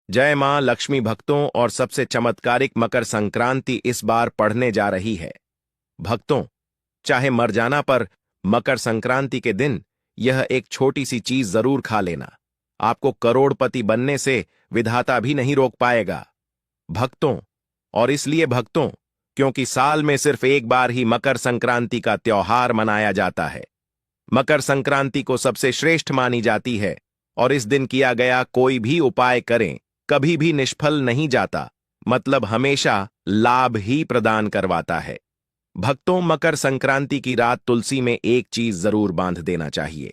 जय मां लक्ष्मी भक्तों और सबसे चमत्कारिक मकर संक्रांति इस बार पढ़ने जा रही है। भक्तों, चाहे मर जाना पर मकर संक्रांति के दिन यह एक छोटी सी चीज जरूर खा लेना। आपको करोड़पति बनने से विधाता भी नहीं रोक पाएगा। भक्तों, और इसलिए भक्तों, क्योंकि साल में सिर्फ एक बार ही मकर संक्रांति का त्योहार मनाया जाता है। मकर संक्रांति को सबसे श्रेष्ठ मानी जाती है और इस दिन किया गया कोई भी उपाय करें कभी भी निष्फल नहीं जाता, मतलब हमेशा लाभ ही प्रदान करवाता है। भक्तों, मकर संक्रांति की रात तुलसी में एक चीज जरूर बांध देना चाहिए।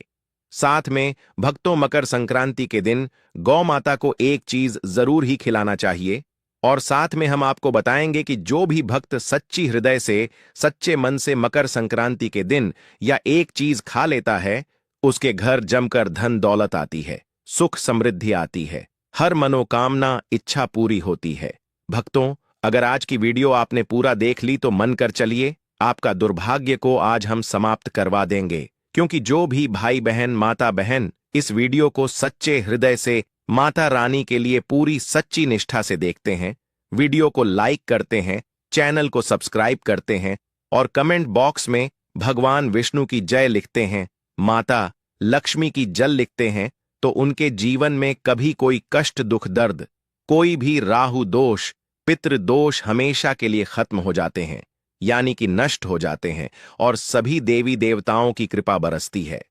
साथ में भक्तों, मकर संक्रांति के दिन गौ माता को एक चीज जरूर ही खिलाना चाहिए। और साथ में हम आपको बताएंगे कि जो भी भक्त सच्ची हृदय से, सच्चे मन से मकर संक्रांति के दिन या एक चीज खा लेता है, उसके घर जमकर धन दौलत आती है, सुख समृद्धि आती है, हर मनोकामना इच्छा पूरी होती है। भक्तों, अगर आज की वीडियो आपने पूरा देख ली तो मन कर चलिए, आपका दुर्भाग्य को आज हम समाप्त करवा देंगे। क्योंकि जो भी भाई बहन, माता बहन इस वीडियो को सच्चे हृदय से माता रानी के लिए पूरी सच्ची निष्ठा से देखते हैं, वीडियो को लाइक करते हैं, चैनल को सब्सक्राइब करते हैं और कमेंट बॉक्स में भगवान विष्णु की जय लिखते हैं, माता लक्ष्मी की जल लिखते हैं, तो उनके जीवन में कभी कोई कष्ट, दुख, दर्द, कोई भी राहु दोष, पितृ दोष हमेशा के लिए खत्म हो जाते हैं, यानी कि नष्ट हो जाते हैं और सभी देवी देवताओं की कृपा बरसती है।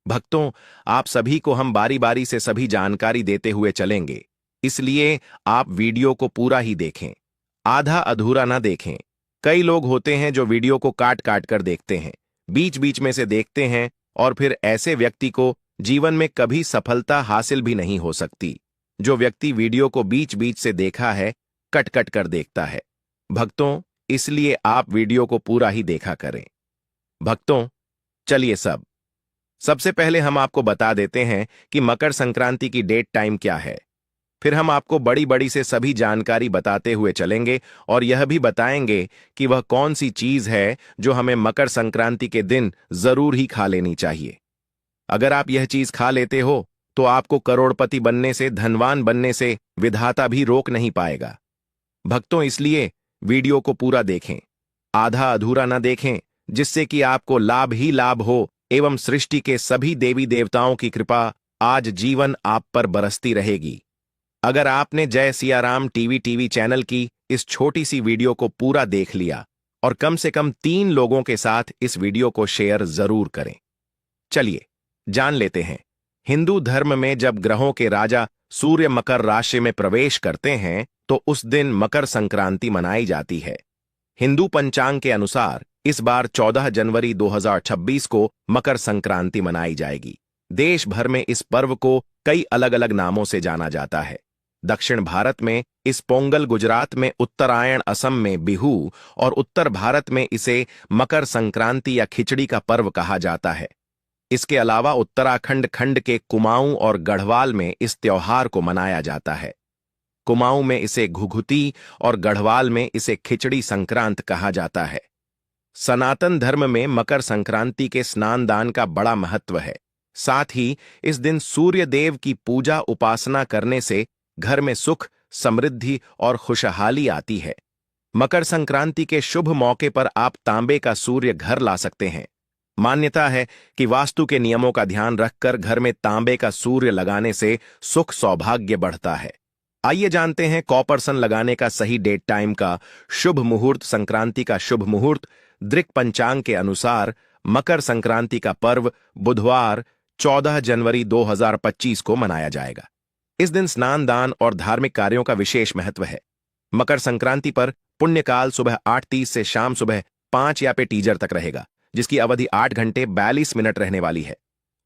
भक्तों, आप सभी को हम बारी बारी से सभी जानकारी देते हुए चलेंगे, इसलिए आप वीडियो को पूरा ही देखें, आधा अधूरा ना देखें। कई लोग होते हैं जो वीडियो को काट काट कर देखते हैं, बीच बीच में से देखते हैं और फिर ऐसे व्यक्ति को जीवन में कभी सफलता हासिल भी नहीं हो सकती। जो व्यक्ति वीडियो को बीच बीच से देखा है, कट कट कर देखता है। भक्तों, इसलिए आप वीडियो को पूरा ही देखा करें। भक्तों, चलिए सबसे पहले हम आपको बता देते हैं कि मकर संक्रांति की डेट टाइम क्या है। फिर हम आपको बड़ी बड़ी से सभी जानकारी बताते हुए चलेंगे और यह भी बताएंगे कि वह कौन सी चीज है जो हमें मकर संक्रांति के दिन जरूर ही खा लेनी चाहिए। अगर आप यह चीज खा लेते हो तो आपको करोड़पति बनने से, धनवान बनने से विधाता भी रोक नहीं पाएगा। भक्तों, इसलिए वीडियो को पूरा देखें, आधा अधूरा न देखें, जिससे कि आपको लाभ ही लाभ हो एवं सृष्टि के सभी देवी देवताओं की कृपा आज जीवन आप पर बरसती रहेगी। अगर आपने जय सिया राम टीवी चैनल की इस छोटी सी वीडियो को पूरा देख लिया और कम से कम 3 लोगों के साथ इस वीडियो को शेयर जरूर करें। चलिए जान लेते हैं। हिंदू धर्म में जब ग्रहों के राजा सूर्य मकर राशि में प्रवेश करते हैं तो उस दिन मकर संक्रांति मनाई जाती है। हिंदू पंचांग के अनुसार इस बार 14 जनवरी 2026 को मकर संक्रांति मनाई जाएगी। देश भर में इस पर्व को कई अलग अलग नामों से जाना जाता है। दक्षिण भारत में इस पोंगल, गुजरात में उत्तरायण, असम में बिहू और उत्तर भारत में इसे मकर संक्रांति या खिचड़ी का पर्व कहा जाता है। इसके अलावा उत्तराखंड खंड के कुमाऊं और गढ़वाल में इस त्योहार को मनाया जाता है। कुमाऊं में इसे घुघुती और गढ़वाल में इसे खिचड़ी संक्रांत कहा जाता है। सनातन धर्म में मकर संक्रांति के स्नान दान का बड़ा महत्व है। साथ ही इस दिन सूर्य देव की पूजा उपासना करने से घर में सुख, समृद्धि और खुशहाली आती है। मकर संक्रांति के शुभ मौके पर आप तांबे का सूर्य घर ला सकते हैं। मान्यता है कि वास्तु के नियमों का ध्यान रखकर घर में तांबे का सूर्य लगाने से सुख सौभाग्य बढ़ता है। आइए जानते हैं कॉपरसन लगाने का सही डेट टाइम का शुभ मुहूर्त। संक्रांति का शुभ मुहूर्त दृक पंचांग के अनुसार मकर संक्रांति का पर्व बुधवार 14 जनवरी 2025 को मनाया जाएगा। इस दिन स्नान दान और धार्मिक कार्यों का विशेष महत्व है। मकर संक्रांति पर पुण्यकाल सुबह 8:30 से शाम सुबह 5 या पे टीजर तक रहेगा, जिसकी अवधि 8 घंटे 42 मिनट रहने वाली है।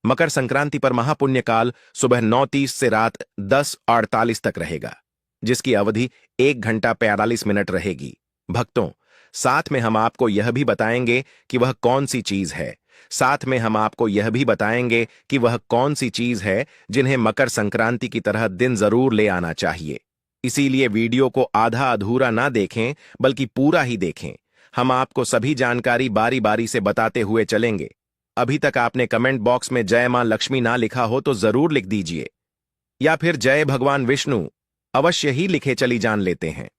मकर संक्रांति पर महापुण्यकाल सुबह 9:30 से रात 10:48 तक रहेगा, जिसकी अवधि 1 घंटा 45 मिनट रहेगी। भक्तों, साथ में हम आपको यह भी बताएंगे कि वह कौन सी चीज है। साथ में हम आपको यह भी बताएंगे कि वह कौन सी चीज है जिन्हें मकर संक्रांति की तरह दिन जरूर ले आना चाहिए। इसीलिए वीडियो को आधा अधूरा ना देखें, बल्कि पूरा ही देखें। हम आपको सभी जानकारी बारी बारी से बताते हुए चलेंगे। अभी तक आपने कमेंट बॉक्स में जय मां लक्ष्मी ना लिखा हो तो जरूर लिख दीजिए, या फिर जय भगवान विष्णु अवश्य ही लिखे चली जान लेते हैं।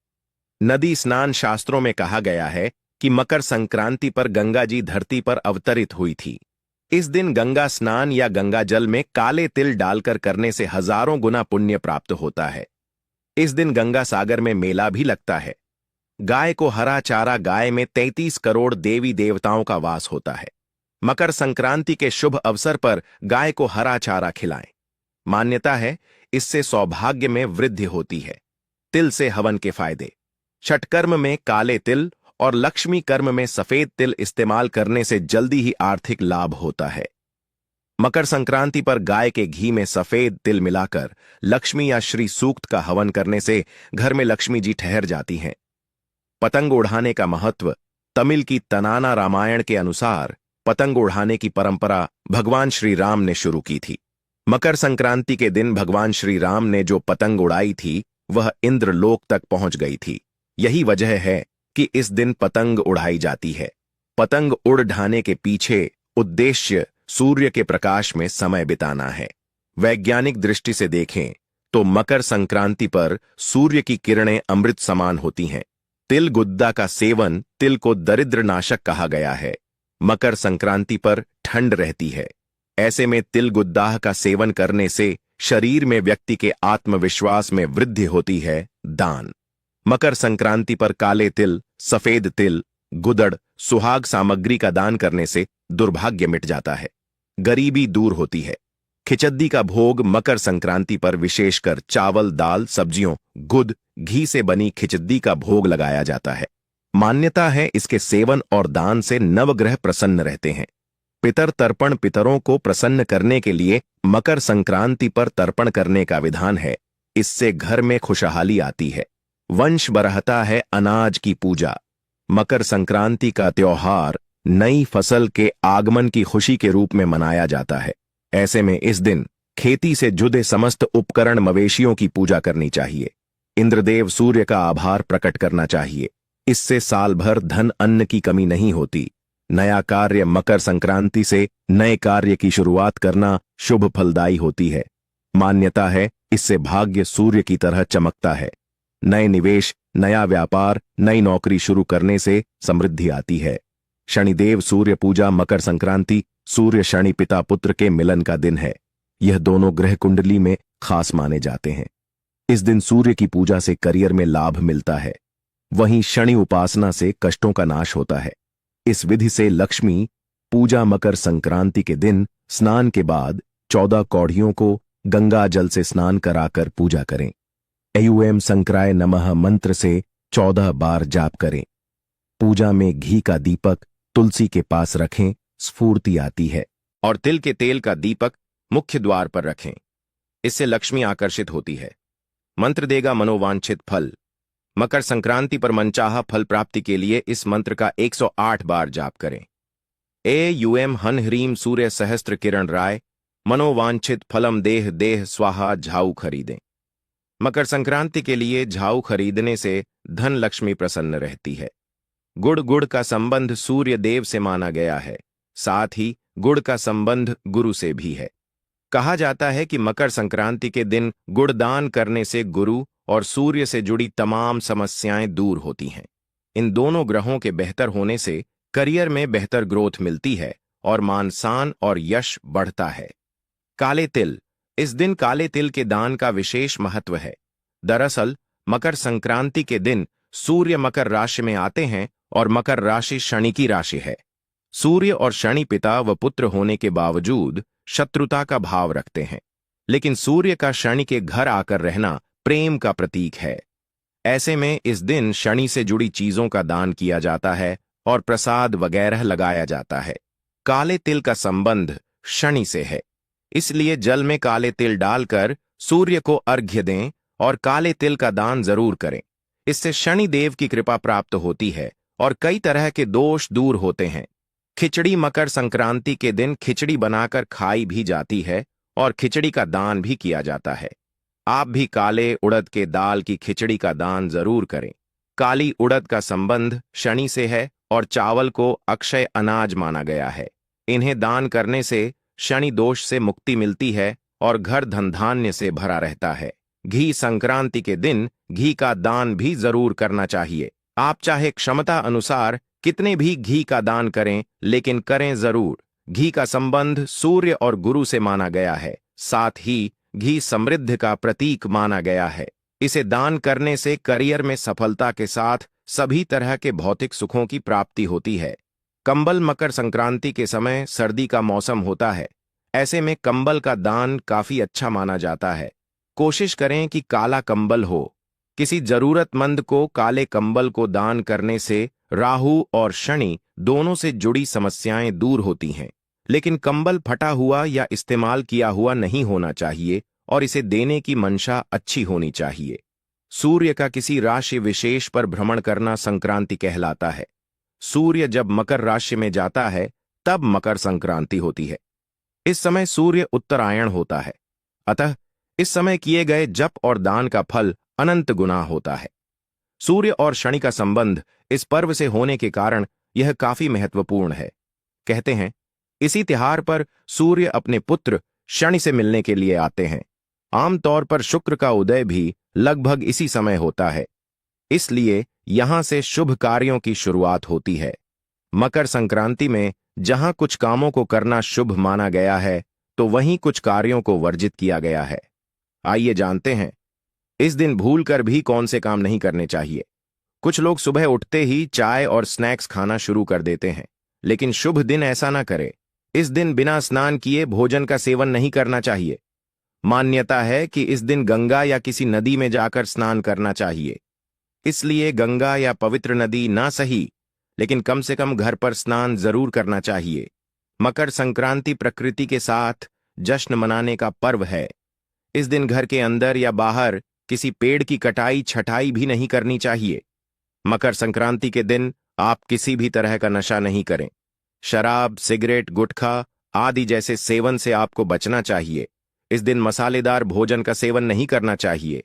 नदी स्नान शास्त्रों में कहा गया है कि मकर संक्रांति पर गंगा जी धरती पर अवतरित हुई थी। इस दिन गंगा स्नान या गंगा जल में काले तिल डालकर करने से हजारों गुना पुण्य प्राप्त होता है। इस दिन गंगा सागर में मेला भी लगता है। गाय को हरा चारा, गाय में 33 करोड़ देवी देवताओं का वास होता है। मकर संक्रांति के शुभ अवसर पर गाय को हरा चारा खिलाएं। मान्यता है इससे सौभाग्य में वृद्धि होती है। तिल से हवन के फायदे। छठ कर्म में काले तिल और लक्ष्मी कर्म में सफेद तिल इस्तेमाल करने से जल्दी ही आर्थिक लाभ होता है। मकर संक्रांति पर गाय के घी में सफेद तिल मिलाकर लक्ष्मी या श्री सूक्त का हवन करने से घर में लक्ष्मी जी ठहर जाती हैं। पतंग उड़ाने का महत्व। तमिल की तनाना रामायण के अनुसार पतंग उड़ाने की परंपरा भगवान श्री राम ने शुरू की थी। मकर संक्रांति के दिन भगवान श्री राम ने जो पतंग उड़ाई थी वह इंद्रलोक तक पहुंच गई थी। यही वजह है कि इस दिन पतंग उड़ाई जाती है। पतंग उड़ ढाने के पीछे उद्देश्य सूर्य के प्रकाश में समय बिताना है। वैज्ञानिक दृष्टि से देखें तो मकर संक्रांति पर सूर्य की किरणें अमृत समान होती हैं। तिल गुद्दा का सेवन तिल को दरिद्र नाशक कहा गया है। मकर संक्रांति पर ठंड रहती है। ऐसे में तिल गुद्दाह का सेवन करने से शरीर में व्यक्ति के आत्मविश्वास में वृद्धि होती है। दान। मकर संक्रांति पर काले तिल, सफेद तिल, गुदड़, सुहाग सामग्री का दान करने से दुर्भाग्य मिट जाता है, गरीबी दूर होती है। खिचद्दी का भोग मकर संक्रांति पर विशेषकर चावल, दाल, सब्जियों, गुद, घी से बनी खिचद्दी का भोग लगाया जाता है। मान्यता है इसके सेवन और दान से नवग्रह प्रसन्न रहते हैं। पितर तर्पण। पितरों को प्रसन्न करने के लिए मकर संक्रांति पर तर्पण करने का विधान है। इससे घर में खुशहाली आती है, वंश बढ़ता है। अनाज की पूजा। मकर संक्रांति का त्योहार नई फसल के आगमन की खुशी के रूप में मनाया जाता है। ऐसे में इस दिन खेती से जुड़े समस्त उपकरण मवेशियों की पूजा करनी चाहिए। इंद्रदेव सूर्य का आभार प्रकट करना चाहिए। इससे साल भर धन अन्न की कमी नहीं होती। नया कार्य। मकर संक्रांति से नए कार्य की शुरुआत करना शुभ फलदायी होती है। मान्यता है इससे भाग्य सूर्य की तरह चमकता है। नए निवेश, नया व्यापार, नई नौकरी शुरू करने से समृद्धि आती है। शनिदेव सूर्य पूजा। मकर संक्रांति सूर्य शनि पिता पुत्र के मिलन का दिन है। यह दोनों ग्रह कुंडली में खास माने जाते हैं। इस दिन सूर्य की पूजा से करियर में लाभ मिलता है। वहीं शनि उपासना से कष्टों का नाश होता है। इस विधि से लक्ष्मी पूजा। मकर संक्रांति के दिन स्नान के बाद 14 कौड़ियों को गंगा जल से स्नान कराकर पूजा करें। ऐं संक्राय नमः मंत्र से 14 बार जाप करें। पूजा में घी का दीपक तुलसी के पास रखें, स्फूर्ति आती है। और तिल के तेल का दीपक मुख्य द्वार पर रखें, इससे लक्ष्मी आकर्षित होती है। मंत्र देगा मनोवांछित फल। मकर संक्रांति पर मनचाहा फल प्राप्ति के लिए इस मंत्र का 108 बार जाप करें। ऐं हन ह्रीम सूर्य सहस्त्र किरण राय, मनोवांछित फलम देह देह स्वाहा। झाऊ खरीदें। मकर संक्रांति के लिए झाऊ खरीदने से धन लक्ष्मी प्रसन्न रहती है। गुड़ का संबंध सूर्य देव से माना गया है, साथ ही गुड़ का संबंध गुरु से भी है। कहा जाता है कि मकर संक्रांति के दिन गुड़ दान करने से गुरु और सूर्य से जुड़ी तमाम समस्याएं दूर होती हैं। इन दोनों ग्रहों के बेहतर होने से करियर में बेहतर ग्रोथ मिलती है और मान सम्मान और यश बढ़ता है। काले तिल। इस दिन काले तिल के दान का विशेष महत्व है। दरअसल मकर संक्रांति के दिन सूर्य मकर राशि में आते हैं और मकर राशि शनि की राशि है। सूर्य और शनि पिता व पुत्र होने के बावजूद शत्रुता का भाव रखते हैं, लेकिन सूर्य का शनि के घर आकर रहना प्रेम का प्रतीक है। ऐसे में इस दिन शनि से जुड़ी चीजों का दान किया जाता है और प्रसाद वगैरह लगाया जाता है। काले तिल का संबंध शनि से है, इसलिए जल में काले तिल डालकर सूर्य को अर्घ्य दें और काले तिल का दान जरूर करें। इससे शनि देव की कृपा प्राप्त होती है और कई तरह के दोष दूर होते हैं। खिचड़ी। मकर संक्रांति के दिन खिचड़ी बनाकर खाई भी जाती है और खिचड़ी का दान भी किया जाता है। आप भी काले उड़द के दाल की खिचड़ी का दान जरूर करें। काली उड़द का संबंध शनि से है और चावल को अक्षय अनाज माना गया है। इन्हें दान करने से शनि दोष से मुक्ति मिलती है और घर धन धान्य से भरा रहता है। घी संक्रांति के दिन घी का दान भी जरूर करना चाहिए। आप चाहे क्षमता अनुसार कितने भी घी का दान करें, लेकिन करें जरूर। घी का संबंध सूर्य और गुरु से माना गया है। साथ ही घी समृद्धि का प्रतीक माना गया है। इसे दान करने से करियर में सफलता के साथ सभी तरह के भौतिक सुखों की प्राप्ति होती है। कंबल मकर संक्रांति के समय सर्दी का मौसम होता है। ऐसे में कंबल का दान काफी अच्छा माना जाता है। कोशिश करें कि काला कंबल हो। किसी जरूरतमंद को काले कंबल को दान करने से राहु और शनि दोनों से जुड़ी समस्याएं दूर होती हैं। लेकिन कंबल फटा हुआ या इस्तेमाल किया हुआ नहीं होना चाहिए और इसे देने की मंशा अच्छी होनी चाहिए। सूर्य का किसी राशि विशेष पर भ्रमण करना संक्रांति कहलाता है। सूर्य जब मकर राशि में जाता है तब मकर संक्रांति होती है। इस समय सूर्य उत्तरायण होता है, अतः इस समय किए गए जप और दान का फल अनंत गुना होता है। सूर्य और शनि का संबंध इस पर्व से होने के कारण यह काफी महत्वपूर्ण है। कहते हैं इसी त्योहार पर सूर्य अपने पुत्र शनि से मिलने के लिए आते हैं। आमतौर पर शुक्र का उदय भी लगभग इसी समय होता है, इसलिए यहां से शुभ कार्यों की शुरुआत होती है। मकर संक्रांति में जहां कुछ कामों को करना शुभ माना गया है, तो वहीं कुछ कार्यों को वर्जित किया गया है। आइए जानते हैं इस दिन भूलकर भी कौन से काम नहीं करने चाहिए। कुछ लोग सुबह उठते ही चाय और स्नैक्स खाना शुरू कर देते हैं, लेकिन शुभ दिन ऐसा ना करें। इस दिन बिना स्नान किए भोजन का सेवन नहीं करना चाहिए। मान्यता है कि इस दिन गंगा या किसी नदी में जाकर स्नान करना चाहिए। इसलिए गंगा या पवित्र नदी ना सही, लेकिन कम से कम घर पर स्नान जरूर करना चाहिए। मकर संक्रांति प्रकृति के साथ जश्न मनाने का पर्व है। इस दिन घर के अंदर या बाहर किसी पेड़ की कटाई छटाई भी नहीं करनी चाहिए। मकर संक्रांति के दिन आप किसी भी तरह का नशा नहीं करें। शराब, सिगरेट, गुटखा आदि जैसे सेवन से आपको बचना चाहिए। इस दिन मसालेदार भोजन का सेवन नहीं करना चाहिए।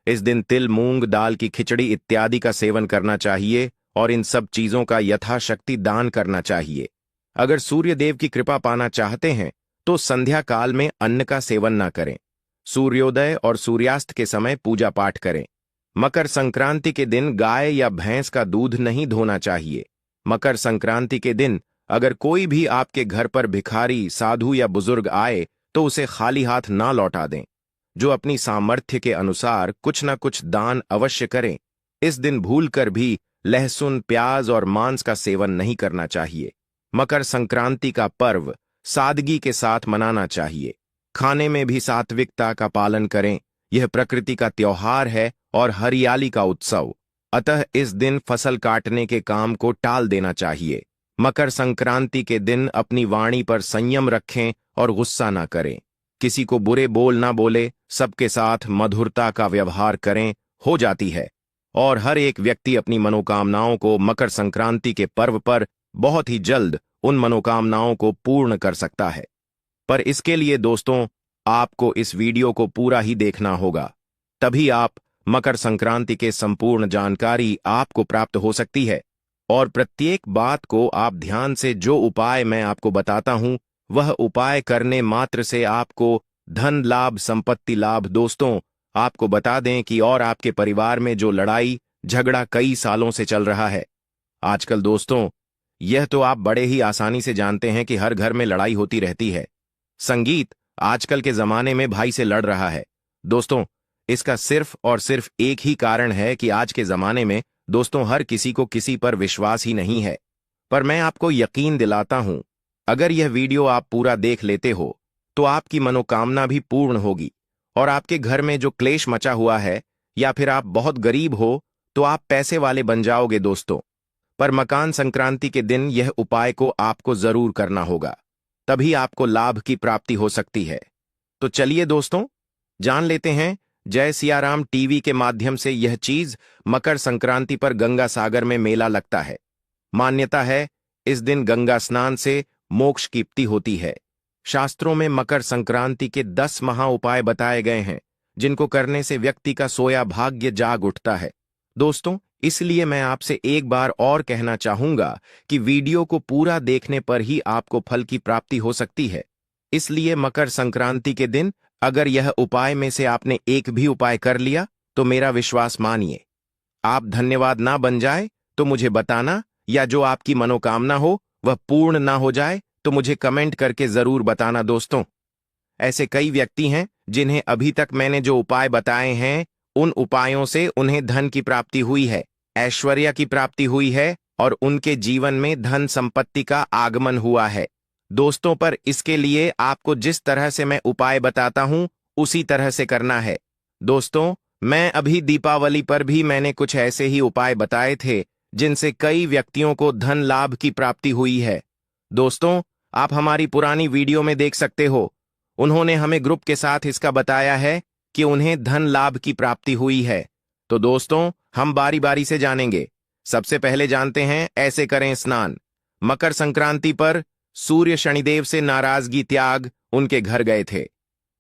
इस दिन तिल, मूंग दाल की खिचड़ी इत्यादि का सेवन करना चाहिए और इन सब चीजों का यथाशक्ति दान करना चाहिए। अगर सूर्य देव की कृपा पाना चाहते हैं तो संध्या काल में अन्न का सेवन ना करें। सूर्योदय और सूर्यास्त के समय पूजा पाठ करें। मकर संक्रांति के दिन गाय या भैंस का दूध नहीं धोना चाहिए। मकर संक्रांति के दिन अगर कोई भी आपके घर पर भिखारी, साधु या बुजुर्ग आए तो उसे खाली हाथ ना लौटा दें। जो अपनी सामर्थ्य के अनुसार कुछ न कुछ दान अवश्य करें। इस दिन भूलकर भी लहसुन, प्याज और मांस का सेवन नहीं करना चाहिए। मकर संक्रांति का पर्व सादगी के साथ मनाना चाहिए। खाने में भी सात्विकता का पालन करें। यह प्रकृति का त्योहार है और हरियाली का उत्सव, अतः इस दिन फसल काटने के काम को टाल देना चाहिए। मकर संक्रांति के दिन अपनी वाणी पर संयम रखें और गुस्सा ना करें। किसी को बुरे बोल ना बोले, सबके साथ मधुरता का व्यवहार करें, हो जाती है। और हर एक व्यक्ति अपनी मनोकामनाओं को मकर संक्रांति के पर्व पर बहुत ही जल्द उन मनोकामनाओं को पूर्ण कर सकता है। पर इसके लिए दोस्तों आपको इस वीडियो को पूरा ही देखना होगा, तभी आप मकर संक्रांति के संपूर्ण जानकारी आपको प्राप्त हो सकती है। और प्रत्येक बात को आप ध्यान से, जो उपाय मैं आपको बताता हूं वह उपाय करने मात्र से आपको धन लाभ, संपत्ति लाभ। दोस्तों आपको बता दें कि और आपके परिवार में जो लड़ाई झगड़ा कई सालों से चल रहा है आजकल, दोस्तों यह तो आप बड़े ही आसानी से जानते हैं कि हर घर में लड़ाई होती रहती है। संगीत आजकल के जमाने में भाई से लड़ रहा है। दोस्तों इसका सिर्फ और सिर्फ एक ही कारण है कि आज के जमाने में दोस्तों हर किसी को किसी पर विश्वास ही नहीं है। पर मैं आपको यकीन दिलाता हूं, अगर यह वीडियो आप पूरा देख लेते हो तो आपकी मनोकामना भी पूर्ण होगी और आपके घर में जो क्लेश मचा हुआ है, या फिर आप बहुत गरीब हो तो आप पैसे वाले बन जाओगे दोस्तों। पर मकर संक्रांति के दिन यह उपाय को आपको जरूर करना होगा, तभी आपको लाभ की प्राप्ति हो सकती है। तो चलिए दोस्तों जान लेते हैं। जय सियाराम टीवी के माध्यम से यह चीज मकर संक्रांति पर गंगा सागर में मेला लगता है। मान्यता है इस दिन गंगा स्नान से मोक्ष की प्राप्ति होती है। शास्त्रों में मकर संक्रांति के 10 महा उपाय बताए गए हैं, जिनको करने से व्यक्ति का सोया भाग्य जाग उठता है। दोस्तों इसलिए मैं आपसे एक बार और कहना चाहूंगा कि वीडियो को पूरा देखने पर ही आपको फल की प्राप्ति हो सकती है। इसलिए मकर संक्रांति के दिन अगर यह उपाय में से आपने एक भी उपाय कर लिया तो मेरा विश्वास मानिए, आप धन्यवाद ना बन जाए तो मुझे बताना, या जो आपकी मनोकामना हो वह पूर्ण ना हो जाए तो मुझे कमेंट करके जरूर बताना। दोस्तों, ऐसे कई व्यक्ति हैं जिन्हें अभी तक मैंने जो उपाय बताए हैं उन उपायों से उन्हें धन की प्राप्ति हुई है, ऐश्वर्य की प्राप्ति हुई है और उनके जीवन में धन संपत्ति का आगमन हुआ है। दोस्तों, पर इसके लिए आपको जिस तरह से मैं उपाय बताता हूं उसी तरह से करना है। दोस्तों, मैं अभी दीपावली पर भी मैंने कुछ ऐसे ही उपाय बताए थे जिनसे कई व्यक्तियों को धन लाभ की प्राप्ति हुई है। दोस्तों, आप हमारी पुरानी वीडियो में देख सकते हो, उन्होंने हमें ग्रुप के साथ इसका बताया है कि उन्हें धन लाभ की प्राप्ति हुई है। तो दोस्तों, हम बारी बारी से जानेंगे। सबसे पहले जानते हैं, ऐसे करें स्नान। मकर संक्रांति पर सूर्य शनिदेव से नाराजगी त्याग उनके घर गए थे।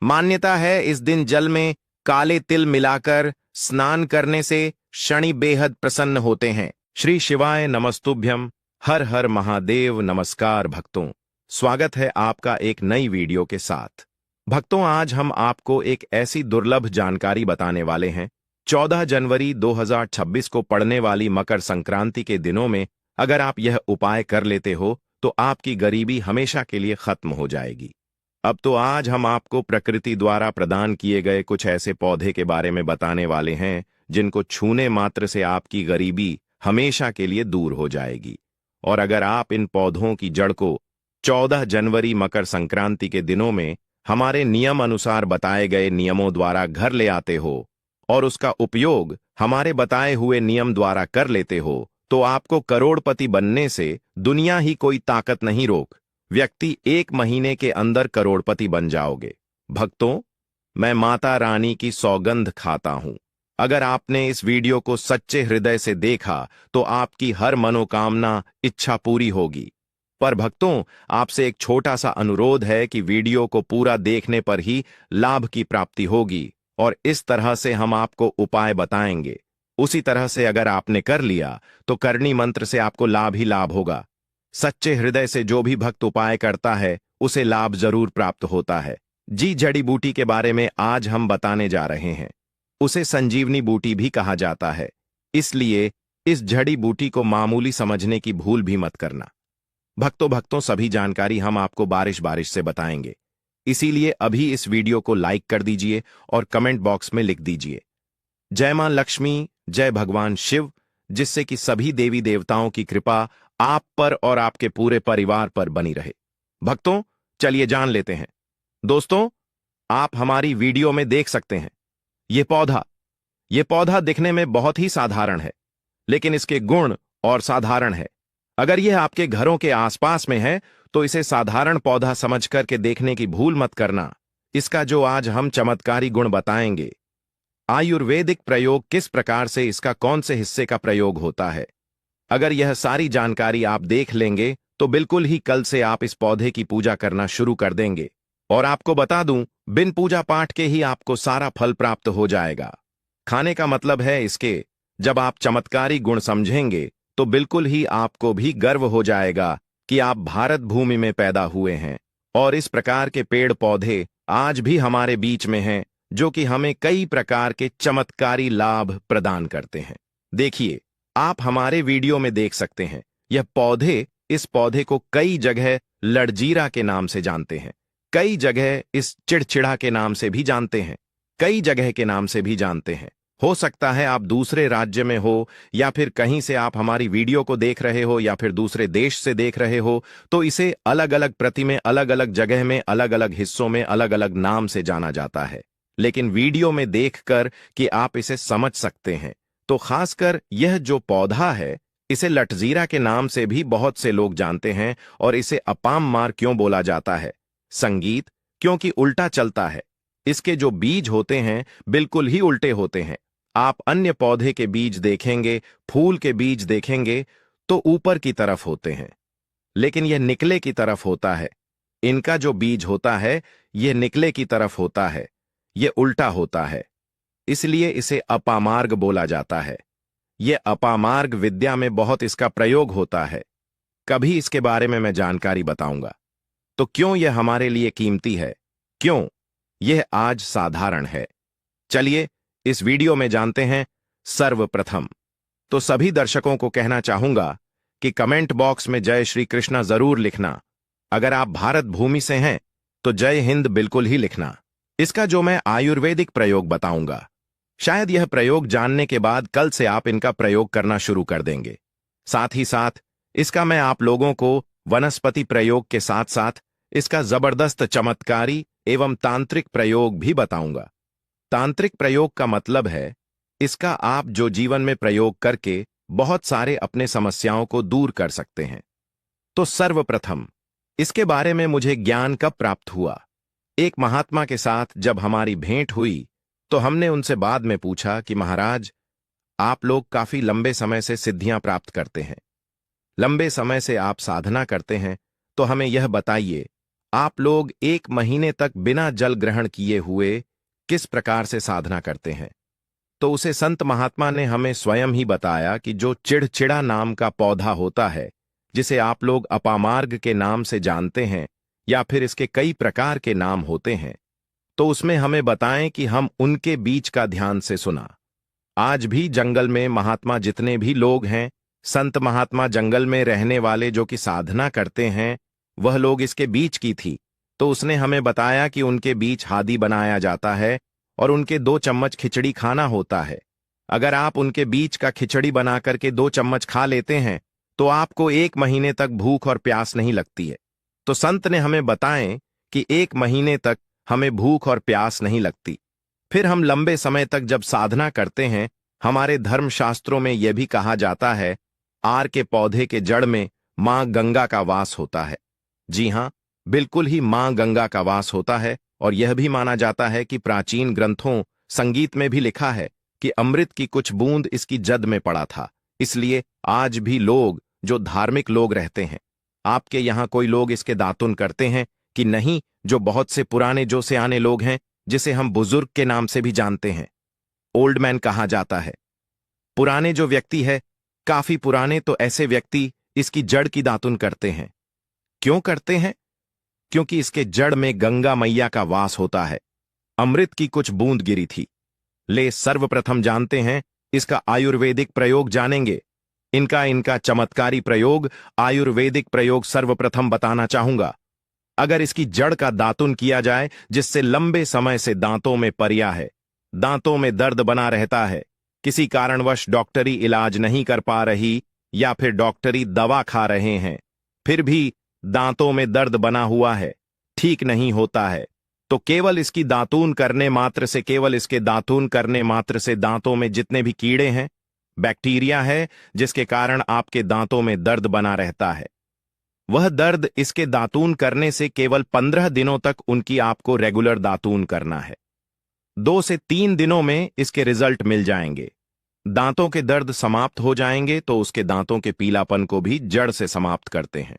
मान्यता है इस दिन जल में काले तिल मिलाकर स्नान करने से शनि बेहद प्रसन्न होते हैं। श्री शिवाय नमस्तुभ्यम। हर हर महादेव। नमस्कार भक्तों, स्वागत है आपका एक नई वीडियो के साथ। भक्तों, आज हम आपको एक ऐसी दुर्लभ जानकारी बताने वाले हैं। 14 जनवरी 2026 को पड़ने वाली मकर संक्रांति के दिनों में अगर आप यह उपाय कर लेते हो तो आपकी गरीबी हमेशा के लिए खत्म हो जाएगी। अब तो आज हम आपको प्रकृति द्वारा प्रदान किए गए कुछ ऐसे पौधे के बारे में बताने वाले हैं जिनको छूने मात्र से आपकी गरीबी हमेशा के लिए दूर हो जाएगी। और अगर आप इन पौधों की जड़ को 14 जनवरी मकर संक्रांति के दिनों में हमारे नियम अनुसार बताए गए नियमों द्वारा घर ले आते हो और उसका उपयोग हमारे बताए हुए नियम द्वारा कर लेते हो तो आपको करोड़पति बनने से दुनिया ही कोई ताकत नहीं रोक। व्यक्ति 1 महीने के अंदर करोड़पति बन जाओगे। भक्तों, मैं माता रानी की सौगंध खाता हूं, अगर आपने इस वीडियो को सच्चे हृदय से देखा तो आपकी हर मनोकामना इच्छा पूरी होगी। पर भक्तों, आपसे एक छोटा सा अनुरोध है कि वीडियो को पूरा देखने पर ही लाभ की प्राप्ति होगी और इस तरह से हम आपको उपाय बताएंगे, उसी तरह से अगर आपने कर लिया तो करनी मंत्र से आपको लाभ ही लाभ होगा। सच्चे हृदय से जो भी भक्त उपाय करता है उसे लाभ जरूर प्राप्त होता है। जी, जड़ी बूटी के बारे में आज हम बताने जा रहे हैं। उसे संजीवनी बूटी भी कहा जाता है, इसलिए इस जड़ी बूटी को मामूली समझने की भूल भी मत करना। भक्तों, सभी जानकारी हम आपको बारिश बारिश से बताएंगे, इसीलिए अभी इस वीडियो को लाइक कर दीजिए और कमेंट बॉक्स में लिख दीजिए जय मां लक्ष्मी, जय भगवान शिव, जिससे कि सभी देवी देवताओं की कृपा आप पर और आपके पूरे परिवार पर बनी रहे। भक्तों, चलिए जान लेते हैं। दोस्तों, आप हमारी वीडियो में देख सकते हैं ये पौधा दिखने में बहुत ही साधारण है, लेकिन इसके गुण और साधारण है। अगर यह आपके घरों के आसपास में है तो इसे साधारण पौधा समझ करके देखने की भूल मत करना। इसका जो आज हम चमत्कारी गुण बताएंगे, आयुर्वेदिक प्रयोग किस प्रकार से, इसका कौन से हिस्से का प्रयोग होता है, अगर यह सारी जानकारी आप देख लेंगे तो बिल्कुल ही कल से आप इस पौधे की पूजा करना शुरू कर देंगे। और आपको बता दूं, बिन पूजा पाठ के ही आपको सारा फल प्राप्त हो जाएगा। खाने का मतलब है इसके, जब आप चमत्कारी गुण समझेंगे तो बिल्कुल ही आपको भी गर्व हो जाएगा कि आप भारत भूमि में पैदा हुए हैं और इस प्रकार के पेड़ पौधे आज भी हमारे बीच में हैं जो कि हमें कई प्रकार के चमत्कारी लाभ प्रदान करते हैं। देखिए, आप हमारे वीडियो में देख सकते हैं इस पौधे को कई जगह लड़जीरा के नाम से जानते हैं, कई जगह इस चिड़चिड़ा के नाम से भी जानते हैं, कई जगह के नाम से भी जानते हैं। हो सकता है आप दूसरे राज्य में हो या फिर कहीं से आप हमारी वीडियो को देख रहे हो या फिर दूसरे देश से देख रहे हो, तो इसे अलग अलग प्रति में, अलग अलग जगह में, अलग अलग हिस्सों में अलग अलग नाम से जाना जाता है। लेकिन वीडियो में देखकर कि आप इसे समझ सकते हैं, तो खासकर यह जो पौधा है इसे लटजीरा के नाम से भी बहुत से लोग जानते हैं। और इसे अपाम मार क्यों बोला जाता है? संगीत, क्योंकि उल्टा चलता है। इसके जो बीज होते हैं बिल्कुल ही उल्टे होते हैं। आप अन्य पौधे के बीज देखेंगे, फूल के बीज देखेंगे तो ऊपर की तरफ होते हैं, लेकिन यह निकले की तरफ होता है। इनका जो बीज होता है यह निकले की तरफ होता है, यह उल्टा होता है, इसलिए इसे अपामार्ग बोला जाता है। यह अपामार्ग विद्या में बहुत इसका प्रयोग होता है, कभी इसके बारे में मैं जानकारी बताऊंगा। तो क्यों यह हमारे लिए कीमती है? क्यों? यह आज साधारण है। चलिए इस वीडियो में जानते हैं। सर्वप्रथम तो सभी दर्शकों को कहना चाहूंगा कि कमेंट बॉक्स में जय श्री कृष्णा जरूर लिखना। अगर आप भारत भूमि से हैं तो जय हिंद बिल्कुल ही लिखना। इसका जो मैं आयुर्वेदिक प्रयोग बताऊंगा, शायद यह प्रयोग जानने के बाद कल से आप इनका प्रयोग करना शुरू कर देंगे। साथ ही साथ इसका मैं आप लोगों को वनस्पति प्रयोग के साथ साथ इसका जबरदस्त चमत्कारी एवं तांत्रिक प्रयोग भी बताऊंगा। तांत्रिक प्रयोग का मतलब है इसका आप जो जीवन में प्रयोग करके बहुत सारे अपने समस्याओं को दूर कर सकते हैं। तो सर्वप्रथम इसके बारे में मुझे ज्ञान कब प्राप्त हुआ? एक महात्मा के साथ जब हमारी भेंट हुई तो हमने उनसे बाद में पूछा कि महाराज, आप लोग काफी लंबे समय से सिद्धियां प्राप्त करते हैं, लंबे समय से आप साधना करते हैं, तो हमें यह बताइए, आप लोग 1 महीने तक बिना जल ग्रहण किए हुए किस प्रकार से साधना करते हैं? तो उसे संत महात्मा ने हमें स्वयं ही बताया कि जो चिड़चिड़ा नाम का पौधा होता है, जिसे आप लोग अपामार्ग के नाम से जानते हैं या फिर इसके कई प्रकार के नाम होते हैं, तो उसमें हमें बताएं कि हम उनके बीच का ध्यान से सुना। आज भी जंगल में महात्मा जितने भी लोग हैं, संत महात्मा जंगल में रहने वाले जो कि साधना करते हैं, वह लोग इसके बीच की थी। तो उसने हमें बताया कि उनके बीच हादी बनाया जाता है और उनके 2 चम्मच खिचड़ी खाना होता है। अगर आप उनके बीच का खिचड़ी बना करके 2 चम्मच खा लेते हैं तो आपको 1 महीने तक भूख और प्यास नहीं लगती है। तो संत ने हमें बताएं कि 1 महीने तक हमें भूख और प्यास नहीं लगती। फिर हम लंबे समय तक जब साधना करते हैं, हमारे धर्मशास्त्रों में यह भी कहा जाता है, आर के पौधे के जड़ में मां गंगा का वास होता है। जी हां, बिल्कुल ही मां गंगा का वास होता है। और यह भी माना जाता है कि प्राचीन ग्रंथों, संगीत में भी लिखा है कि अमृत की कुछ बूंद इसकी जद में पड़ा था। इसलिए आज भी लोग जो धार्मिक लोग रहते हैं, आपके यहां कोई लोग इसके दातुन करते हैं कि नहीं? जो बहुत से पुराने जो से आने लोग हैं, जिसे हम बुजुर्ग के नाम से भी जानते हैं, ओल्ड मैन कहा जाता है। पुराने जो व्यक्ति है, काफी पुराने, तो ऐसे व्यक्ति इसकी जड़ की दातुन करते हैं। क्यों करते हैं? क्योंकि इसके जड़ में गंगा मैया का वास होता है। अमृत की कुछ बूंद गिरी थी। ले सर्वप्रथम जानते हैं इसका आयुर्वेदिक प्रयोग जानेंगे। इनका चमत्कारी प्रयोग, आयुर्वेदिक प्रयोग सर्वप्रथम बताना चाहूंगा। अगर इसकी जड़ का दातुन किया जाए, जिससे लंबे समय से दांतों में परिया है, दांतों में दर्द बना रहता है, किसी कारणवश डॉक्टरी इलाज नहीं कर पा रही या फिर डॉक्टरी दवा खा रहे हैं, फिर भी दांतों में दर्द बना हुआ है, ठीक नहीं होता है, तो केवल इसकी दातून करने मात्र से, केवल इसके दातून करने मात्र से दांतों में जितने भी कीड़े हैं, बैक्टीरिया है जिसके कारण आपके दांतों में दर्द बना रहता है, वह दर्द इसके दातून करने से केवल 15 दिनों तक उनकी आपको रेगुलर दातून करना है। 2 से 3 दिनों में इसके रिजल्ट मिल जाएंगे। दांतों के दर्द समाप्त हो जाएंगे तो उसके दांतों के पीलापन को भी जड़ से समाप्त करते हैं।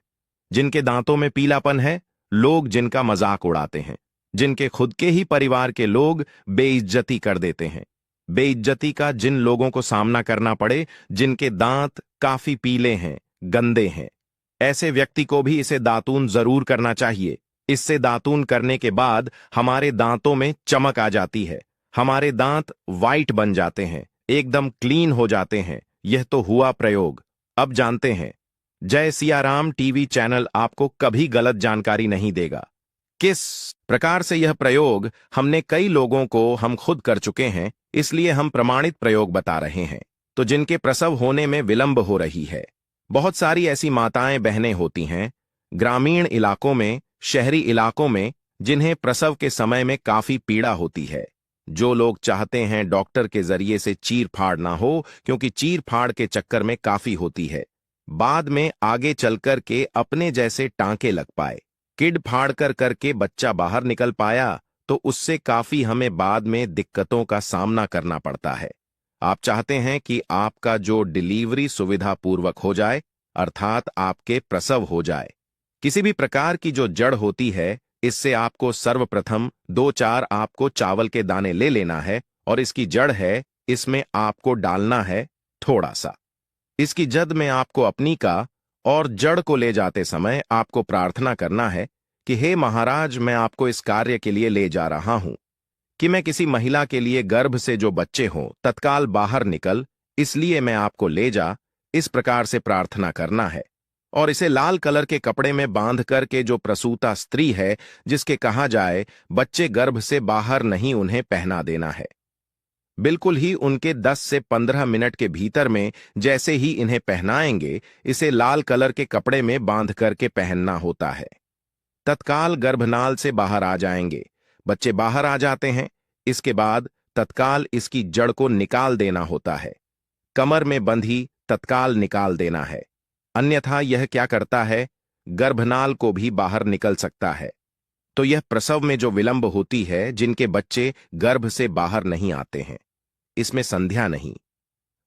जिनके दांतों में पीलापन है, लोग जिनका मजाक उड़ाते हैं, जिनके खुद के ही परिवार के लोग बेइज्जती कर देते हैं, बेइज्जती का जिन लोगों को सामना करना पड़े, जिनके दांत काफी पीले हैं, गंदे हैं, ऐसे व्यक्ति को भी इसे दातून जरूर करना चाहिए। इससे दातून करने के बाद हमारे दांतों में चमक आ जाती है, हमारे दांत वाइट बन जाते हैं, एकदम क्लीन हो जाते हैं। यह तो हुआ प्रयोग। अब जानते हैं, जय सिया राम टीवी चैनल आपको कभी गलत जानकारी नहीं देगा। किस प्रकार से यह प्रयोग हमने कई लोगों को हम खुद कर चुके हैं, इसलिए हम प्रमाणित प्रयोग बता रहे हैं। तो जिनके प्रसव होने में विलंब हो रही है, बहुत सारी ऐसी माताएं बहनें होती हैं ग्रामीण इलाकों में, शहरी इलाकों में, जिन्हें प्रसव के समय में काफी पीड़ा होती है। जो लोग चाहते हैं डॉक्टर के जरिए से चीर फाड़ ना हो, क्योंकि चीर फाड़ के चक्कर में काफी होती है, बाद में आगे चलकर के अपने जैसे टांके लग पाए, किड फाड़ कर करके बच्चा बाहर निकल पाया, तो उससे काफी हमें बाद में दिक्कतों का सामना करना पड़ता है। आप चाहते हैं कि आपका जो डिलीवरी सुविधा पूर्वक हो जाए, अर्थात आपके प्रसव हो जाए। किसी भी प्रकार की जो जड़ होती है, इससे आपको सर्वप्रथम 2-4 आपको चावल के दाने ले लेना है और इसकी जड़ है, इसमें आपको डालना है थोड़ा सा। इसकी जद में आपको अपनी का और जड़ को ले जाते समय आपको प्रार्थना करना है कि हे महाराज, मैं आपको इस कार्य के लिए ले जा रहा हूं कि मैं किसी महिला के लिए गर्भ से जो बच्चे हों तत्काल बाहर निकल, इसलिए मैं आपको ले जा, इस प्रकार से प्रार्थना करना है। और इसे लाल कलर के कपड़े में बांध कर के जो प्रसूता स्त्री है, जिसके कहा जाए बच्चे गर्भ से बाहर नहीं, उन्हें पहना देना है। बिल्कुल ही उनके 10 से 15 मिनट के भीतर में जैसे ही इन्हें पहनाएंगे, इसे लाल कलर के कपड़े में बांध करके पहनना होता है। तत्काल गर्भनाल से बाहर आ जाएंगे। बच्चे बाहर आ जाते हैं। इसके बाद तत्काल इसकी जड़ को निकाल देना होता है। कमर में बंधी तत्काल निकाल देना है, अन्यथा यह क्या करता है, गर्भनाल को भी बाहर निकल सकता है। तो यह प्रसव में जो विलंब होती है, जिनके बच्चे गर्भ से बाहर नहीं आते हैं, इसमें संध्या नहीं।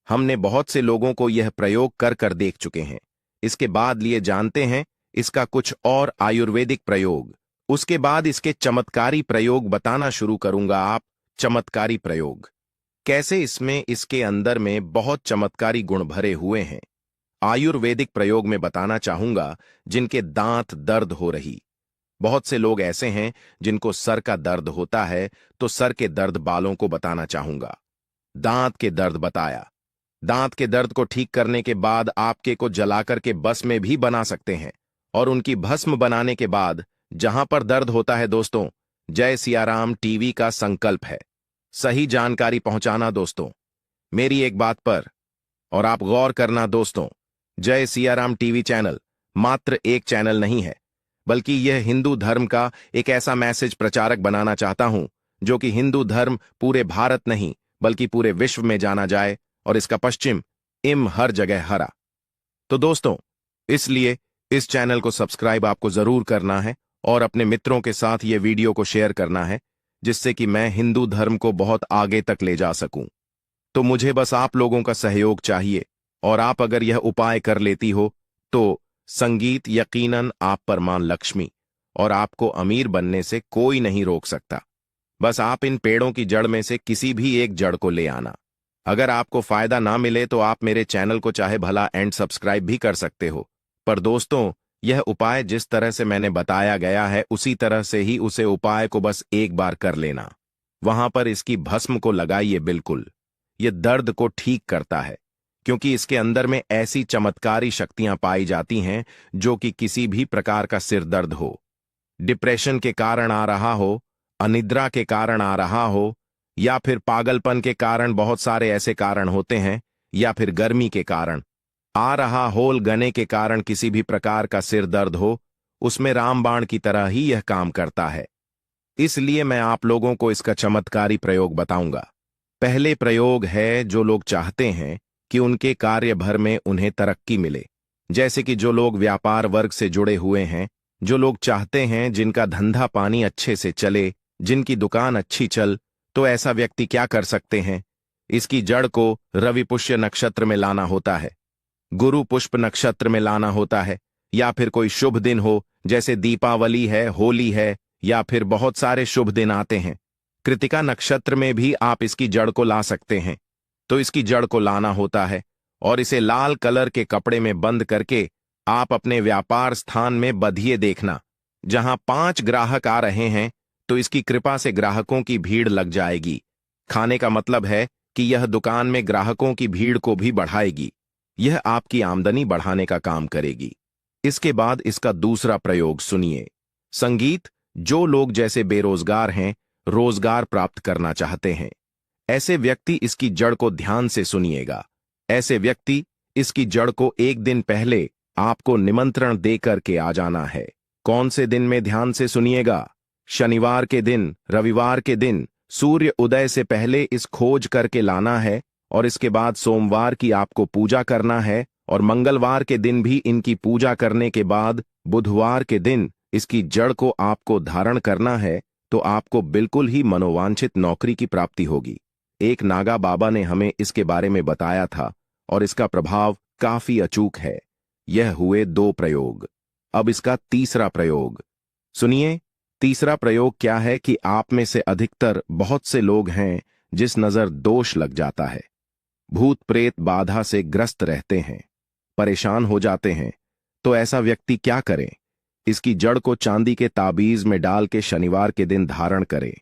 हमने बहुत से लोगों को यह प्रयोग कर कर देख चुके हैं। इसके बाद लिए जानते हैं इसका कुछ और आयुर्वेदिक प्रयोग। उसके बाद इसके चमत्कारी प्रयोग बताना शुरू करूंगा। आप चमत्कारी प्रयोग कैसे, इसमें इसके अंदर में बहुत चमत्कारी गुण भरे हुए हैं। आयुर्वेदिक प्रयोग में बताना चाहूंगा जिनके दांत दर्द हो रही। बहुत से लोग ऐसे हैं जिनको सर का दर्द होता है, तो सर के दर्द बालों को बताना चाहूंगा। दांत के दर्द बताया। दांत के दर्द को ठीक करने के बाद आपके को जलाकर के भस्म में भी बना सकते हैं, और उनकी भस्म बनाने के बाद जहां पर दर्द होता है, दोस्तों, जय सियाराम टीवी का संकल्प है सही जानकारी पहुंचाना दोस्तों, मेरी एक बात पर। और आप गौर करना दोस्तों, जय सियाराम टीवी चैनल मात्र एक चैनल नहीं है, बल्कि यह हिंदू धर्म का एक ऐसा मैसेज प्रचारक बनाना चाहता हूं जो कि हिंदू धर्म पूरे भारत नहीं बल्कि पूरे विश्व में जाना जाए, और इसका पश्चिम इम हर जगह हरा। तो दोस्तों, इसलिए इस चैनल को सब्सक्राइब आपको जरूर करना है और अपने मित्रों के साथ यह वीडियो को शेयर करना है, जिससे कि मैं हिंदू धर्म को बहुत आगे तक ले जा सकूं। तो मुझे बस आप लोगों का सहयोग चाहिए, और आप अगर यह उपाय कर लेती हो तो संगीत यकीनन आप पर मां लक्ष्मी और आपको अमीर बनने से कोई नहीं रोक सकता। बस आप इन पेड़ों की जड़ में से किसी भी एक जड़ को ले आना। अगर आपको फायदा ना मिले तो आप मेरे चैनल को चाहे भला एंड सब्सक्राइब भी कर सकते हो, पर दोस्तों, यह उपाय जिस तरह से मैंने बताया गया है उसी तरह से ही उसे उपाय को बस एक बार कर लेना। वहां पर इसकी भस्म को लगाइए। बिल्कुल यह दर्द को ठीक करता है, क्योंकि इसके अंदर में ऐसी चमत्कारी शक्तियां पाई जाती हैं जो कि किसी भी प्रकार का सिर दर्द हो, डिप्रेशन के कारण आ रहा हो, अनिद्रा के कारण आ रहा हो, या फिर पागलपन के कारण, बहुत सारे ऐसे कारण होते हैं, या फिर गर्मी के कारण आ रहा होल गने के कारण किसी भी प्रकार का सिर दर्द हो, उसमें रामबाण की तरह ही यह काम करता है। इसलिए मैं आप लोगों को इसका चमत्कारी प्रयोग बताऊंगा। पहले प्रयोग है जो लोग चाहते हैं कि उनके कार्य भर में उन्हें तरक्की मिले, जैसे कि जो लोग व्यापार वर्ग से जुड़े हुए हैं, जो लोग चाहते हैं जिनका धंधा पानी अच्छे से चले, जिनकी दुकान अच्छी चल, तो ऐसा व्यक्ति क्या कर सकते हैं, इसकी जड़ को रवि पुष्य नक्षत्र में लाना होता है, गुरु पुष्प नक्षत्र में लाना होता है, या फिर कोई शुभ दिन हो, जैसे दीपावली है, होली है, या फिर बहुत सारे शुभ दिन आते हैं। कृतिका नक्षत्र में भी आप इसकी जड़ को ला सकते हैं। तो इसकी जड़ को लाना होता है और इसे लाल कलर के कपड़े में बंद करके आप अपने व्यापार स्थान में बधिए देखना। जहां 5 ग्राहक आ रहे हैं तो इसकी कृपा से ग्राहकों की भीड़ लग जाएगी। खाने का मतलब है कि यह दुकान में ग्राहकों की भीड़ को भी बढ़ाएगी। यह आपकी आमदनी बढ़ाने का काम करेगी। इसके बाद इसका दूसरा प्रयोग सुनिए। संगीत, जो लोग जैसे बेरोजगार हैं, रोजगार प्राप्त करना चाहते हैं, ऐसे व्यक्ति इसकी जड़ को ध्यान से सुनिएगा। ऐसे व्यक्ति इसकी जड़ को एक दिन पहले आपको निमंत्रण दे करके आ जाना है। कौन से दिन में ध्यान से सुनिएगा? शनिवार के दिन, रविवार के दिन सूर्य उदय से पहले इस खोज करके लाना है, और इसके बाद सोमवार की आपको पूजा करना है, और मंगलवार के दिन भी इनकी पूजा करने के बाद बुधवार के दिन इसकी जड़ को आपको धारण करना है, तो आपको बिल्कुल ही मनोवांछित नौकरी की प्राप्ति होगी। एक नागा बाबा ने हमें इसके बारे में बताया था और इसका प्रभाव काफी अचूक है। यह हुए 2 प्रयोग। अब इसका तीसरा प्रयोग सुनिए। तीसरा प्रयोग क्या है कि आप में से अधिकतर बहुत से लोग हैं जिस नजर दोष लग जाता है, भूत प्रेत बाधा से ग्रस्त रहते हैं, परेशान हो जाते हैं। तो ऐसा व्यक्ति क्या करे? इसकी जड़ को चांदी के ताबीज में डाल के शनिवार के दिन धारण करें।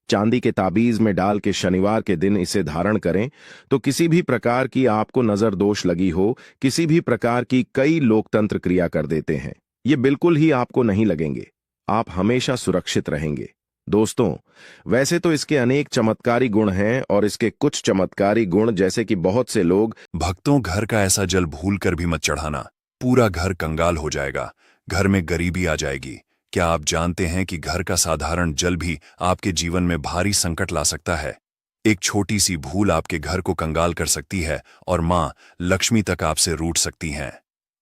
चांदी के ताबीज में डाल के शनिवार के दिन इसे धारण करें तो किसी भी प्रकार की आपको नजर दोष लगी हो, किसी भी प्रकार की कई लोकतंत्र क्रिया कर देते हैं, ये बिल्कुल ही आपको नहीं लगेंगे। आप हमेशा सुरक्षित रहेंगे। दोस्तों, वैसे तो इसके अनेक चमत्कारी गुण हैं और इसके कुछ चमत्कारी गुण जैसे कि बहुत से लोग भक्तों, घर का ऐसा जल भूल कर भी मत चढ़ाना, पूरा घर कंगाल हो जाएगा, घर में गरीबी आ जाएगी। क्या आप जानते हैं कि घर का साधारण जल भी आपके जीवन में भारी संकट ला सकता है? एक छोटी सी भूल आपके घर को कंगाल कर सकती है और मां लक्ष्मी तक आपसे रूठ सकती हैं।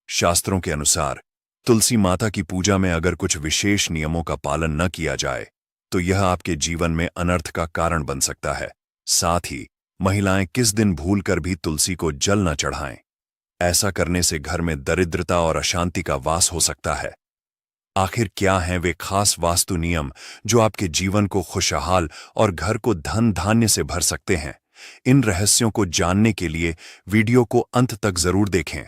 शास्त्रों के अनुसार तुलसी माता की पूजा में अगर कुछ विशेष नियमों का पालन न किया जाए तो यह आपके जीवन में अनर्थ का कारण बन सकता है। साथ ही महिलाएं किस दिन भूलकर भी तुलसी को जल न चढ़ाएं। ऐसा करने से घर में दरिद्रता और अशांति का वास हो सकता है। आखिर क्या हैं वे खास वास्तु नियम जो आपके जीवन को खुशहाल और घर को धन धान्य से भर सकते हैं? इन रहस्यों को जानने के लिए वीडियो को अंत तक जरूर देखें,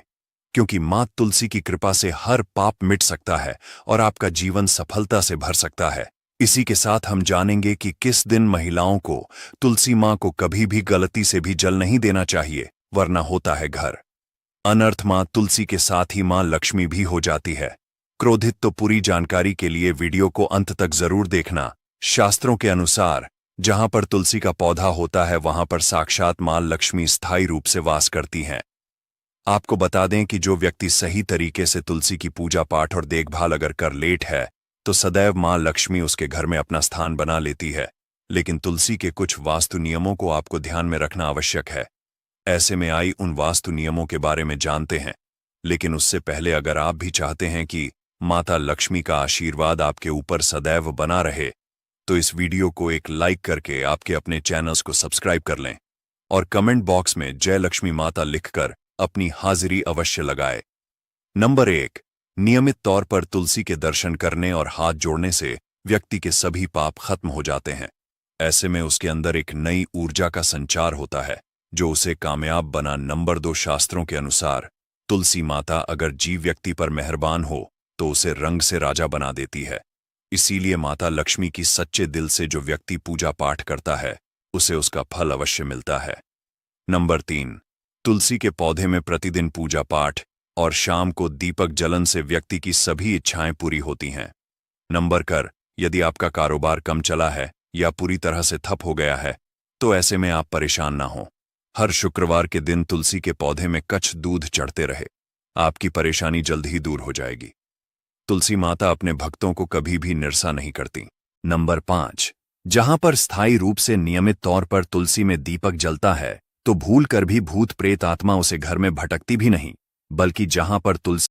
क्योंकि मां तुलसी की कृपा से हर पाप मिट सकता है और आपका जीवन सफलता से भर सकता है। इसी के साथ हम जानेंगे कि किस दिन महिलाओं को तुलसी मां को कभी भी गलती से भी जल नहीं देना चाहिए, वरना होता है घर अनर्थ। मां तुलसी के साथ ही मां लक्ष्मी भी हो जाती है क्रोधित। तो पूरी जानकारी के लिए वीडियो को अंत तक जरूर देखना। शास्त्रों के अनुसार जहां पर तुलसी का पौधा होता है वहां पर साक्षात मां लक्ष्मी स्थायी रूप से वास करती हैं। आपको बता दें कि जो व्यक्ति सही तरीके से तुलसी की पूजा पाठ और देखभाल अगर कर लेट है तो सदैव मां लक्ष्मी उसके घर में अपना स्थान बना लेती है। लेकिन तुलसी के कुछ वास्तु नियमों को आपको ध्यान में रखना आवश्यक है। ऐसे में आई उन वास्तु नियमों के बारे में जानते हैं, लेकिन उससे पहले अगर आप भी चाहते हैं कि माता लक्ष्मी का आशीर्वाद आपके ऊपर सदैव बना रहे तो इस वीडियो को एक लाइक करके आपके अपने चैनल्स को सब्सक्राइब कर लें और कमेंट बॉक्स में जय लक्ष्मी माता लिखकर अपनी हाजिरी अवश्य लगाए। नंबर 1, नियमित तौर पर तुलसी के दर्शन करने और हाथ जोड़ने से व्यक्ति के सभी पाप खत्म हो जाते हैं। ऐसे में उसके अंदर एक नई ऊर्जा का संचार होता है जो उसे कामयाब बना। नंबर 2, शास्त्रों के अनुसार तुलसी माता अगर जीव व्यक्ति पर मेहरबान हो तो उसे रंग से राजा बना देती है। इसीलिए माता लक्ष्मी की सच्चे दिल से जो व्यक्ति पूजा पाठ करता है उसे उसका फल अवश्य मिलता है। नंबर 3, तुलसी के पौधे में प्रतिदिन पूजा पाठ और शाम को दीपक जलन से व्यक्ति की सभी इच्छाएं पूरी होती हैं। नंबर 4, यदि आपका कारोबार कम चला है या पूरी तरह से ठप हो गया है तो ऐसे में आप परेशान ना हो। हर शुक्रवार के दिन तुलसी के पौधे में कच्छ दूध चढ़ते रहे, आपकी परेशानी जल्द ही दूर हो जाएगी। तुलसी माता अपने भक्तों को कभी भी निराशा नहीं करती। नंबर 5, जहां पर स्थायी रूप से नियमित तौर पर तुलसी में दीपक जलता है तो भूल कर भी भूत प्रेत आत्मा उसे घर में भटकती भी नहीं, बल्कि जहां पर तुलसी